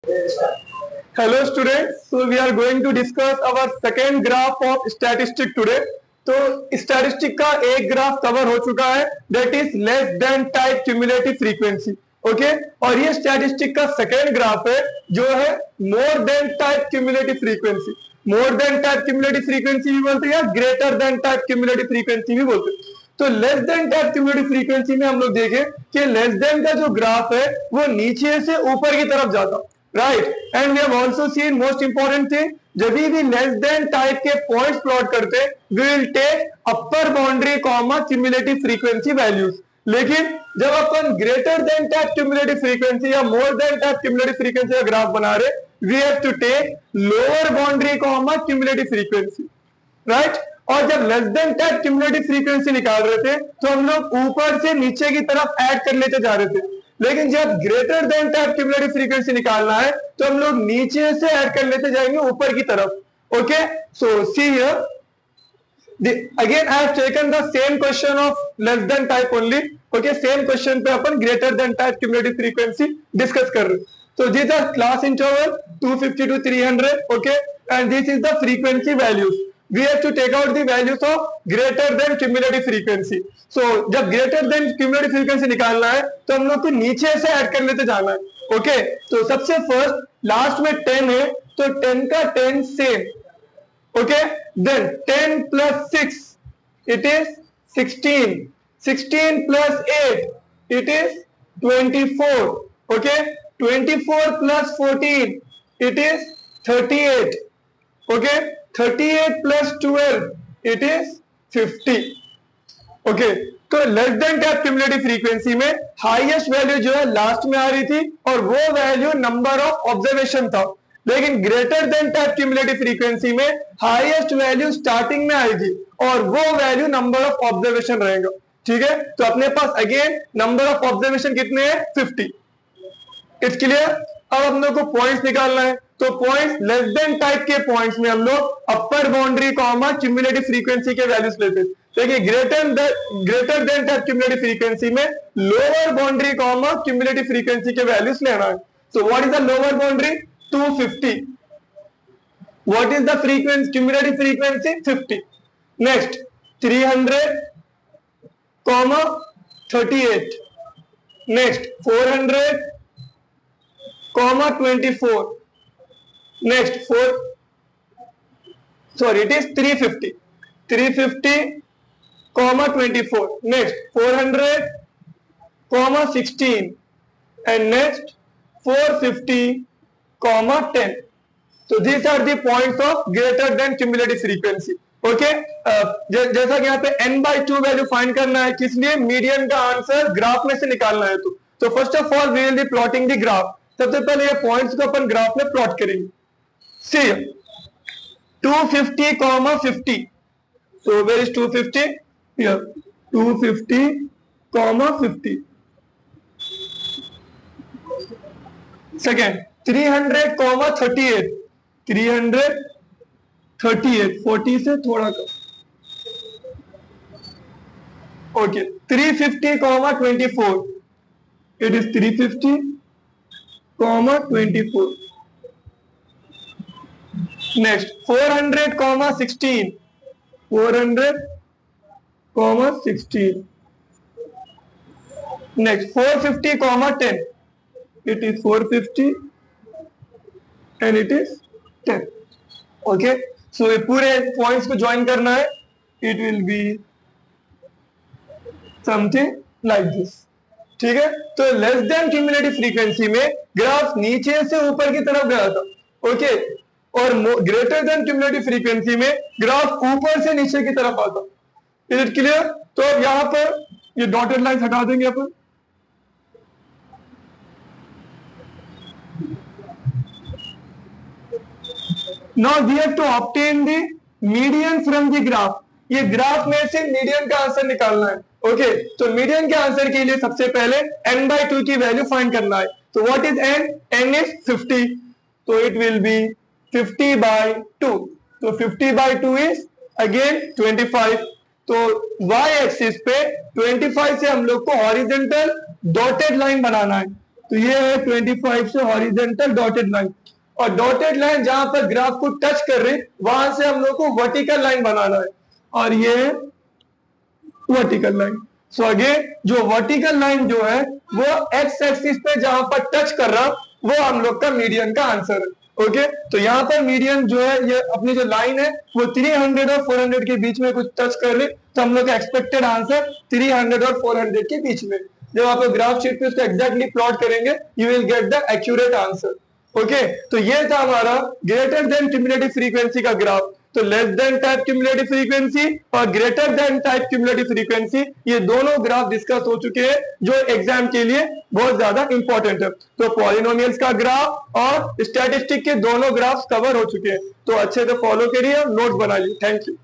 Hello students, so we are going to discuss our second graph of statistic today. तो statistic का एक graph cover हो चुका है, that is less than type cumulative frequency. Okay, और ये statistic का सेकेंड ग्राफ है जो है मोर देन टाइप क्यूमुलेटिव फ्रीक्वेंसी. मोर देन टाइप क्यूमुलेटिव फ्रीक्वेंसी भी बोलते हैं या greater than type cumulative frequency भी बोलते हैं. तो less than type cumulative frequency में हम लोग देखें कि लेस देन का जो ग्राफ है वो नीचे से ऊपर की तरफ जाता, right. And we have also seen most important thing, जब भी लेस देन टाइप के पॉइंट्स प्लॉट करते हैं we will take upper boundary comma cumulative frequency values. लेकिन जब अपन greater than type cumulative frequency या more than type cumulative frequency का ग्राफ बना रहे, we have to take lower boundary comma cumulative frequency, right. और जब less than type cumulative frequency निकाल रहे थे तो हम लोग ऊपर से नीचे की तरफ ऐड कर लेते जा रहे थे. लेकिन जब greater than type cumulative frequency निकालना है तो हम लोग नीचे से ऐड कर लेते जाएंगे ऊपर की तरफ. Okay, so see here again I have taken the same question of less than type only. Okay, same question पे अपन greater than type cumulative frequency discuss कर रहे हैं. तो this are class interval 250 to 300. Okay, and this is the frequency values. We have to take out the values of greater than cumulative frequency. So जब greater than cumulative frequency निकालना है तो हम लोग को नीचे से ऐड कर लेते जाना है. ओके, तो सबसे फर्स्ट लास्ट में 10 है तो 10 का 10 same. Okay, then 10 plus 6 it is 16. 16 plus 8 it is 24. Okay, 24 plus 14 it is 38. Okay, 38 plus 12 it is 50. Okay, तो less than type cumulative frequency में हाईएस्ट वैल्यू जो है लास्ट में आ रही थी और वो वैल्यू नंबर ऑफ ऑब्जर्वेशन था. लेकिन greater than type cumulative frequency में हाईएस्ट वैल्यू स्टार्टिंग में आएगी और वो वैल्यू नंबर ऑफ ऑब्जर्वेशन रहेगा. ठीक है, तो अपने पास अगेन नंबर ऑफ ऑब्जर्वेशन कितने हैं? 50. It's clear. अब हम लोग को पॉइंट्स निकालना है तो पॉइंट्स लेस देन टाइप के पॉइंट्स में हम लोग upper boundary comma cumulative frequency के वैल्यूज लेते हैं. देखिए greater than type cumulative frequency में lower boundary comma cumulative frequency के वैल्यूज लेना है. So what is the lower boundary? 250. What is the frequency? Cumulative frequency 50. Next 300 comma 38. Next 400 comma 24. Next 350 comma 24. Next 400 comma 16 and next 450 comma 10. So these are the points of greater than cumulative frequency. Okay, जैसा कि यहाँ पे n/2 value find करना है, किस लिए? Median का answer graph में से निकालना है. तो first of all we will be plotting the graph. सबसे पहले ये पॉइंट्स को अपन ग्राफ में प्लॉट करेंगे. सी 250 comma 50. So where is 250? Here 250 comma 50. Second 300 comma 38. 338 40 से थोड़ा कम. Okay, 350 comma 24. It is 350 comma 24. Next 400 comma 16. 400 comma 16. Next 450 comma 10. It is 450 and it is 10. Okay, so ये पूरे पॉइंट्स को ज्वाइन करना है. It will be something like this. ठीक है, तो लेस देन क्यूमुलेटिव फ्रीक्वेंसी में ग्राफ नीचे से ऊपर की तरफ गया था. ओके, और ग्रेटर देन क्यूमुलेटिव फ्रीक्वेंसी में ग्राफ ऊपर से नीचे की तरफ आता. Is it clear? तो अब यहां पर ये डॉटेड लाइन हटा देंगे अपन. Now we have to obtain the median from the graph. ये ग्राफ में से मीडियन का आंसर निकालना है. ओके, तो मीडियन के आंसर के लिए सबसे पहले n/2 की वैल्यू फाइंड करना है. तो what is n? n is 50. तो इट विल बी 50/2. तो 50/2 इज अगेन 25. तो y एक्सिस पे 25 से हम लोग को हॉरिजॉन्टल डॉटेड लाइन बनाना है. तो ये है 25 से हॉरिजेंटल डॉटेड लाइन, और डॉटेड लाइन जहां पर ग्राफ को टच कर रही वहां से हम लोग को वर्टिकल लाइन बनाना है, और ये है वर्टिकल लाइन। सो अगेन जो वर्टिकल लाइन जो है वो एक्स एक्सिस पे जहां पर टच कर रहा वो हम लोग का मीडियन का आंसर है। ओके, तो यहाँ पर मीडियन जो है ये अपनी जो लाइन है वो 300 और 400 के बीच में कुछ टच कर रही, तो हम लोग का एक्सपेक्टेड आंसर 300 और 400 के बीच में। जब आप ग्राफ शीट पे उसको एग्जैक्टली प्लॉट करेंगे you will get the accurate answer. Okay, तो ये था हमारा ग्रेटर देन क्यूमुलेटिव फ्रीक्वेंसी का ग्राफ। तो less than type cumulative frequency और greater than type cumulative frequency, ये दोनों ग्राफ डिस्कस हो चुके हैं जो एग्जाम के लिए बहुत ज्यादा इंपॉर्टेंट है। तो पॉलिनोमियल्स का ग्राफ और स्टैटिस्टिक के दोनों ग्राफ्स कवर हो चुके हैं, तो अच्छे से फॉलो करिए और नोट्स बनाइए। Thank you.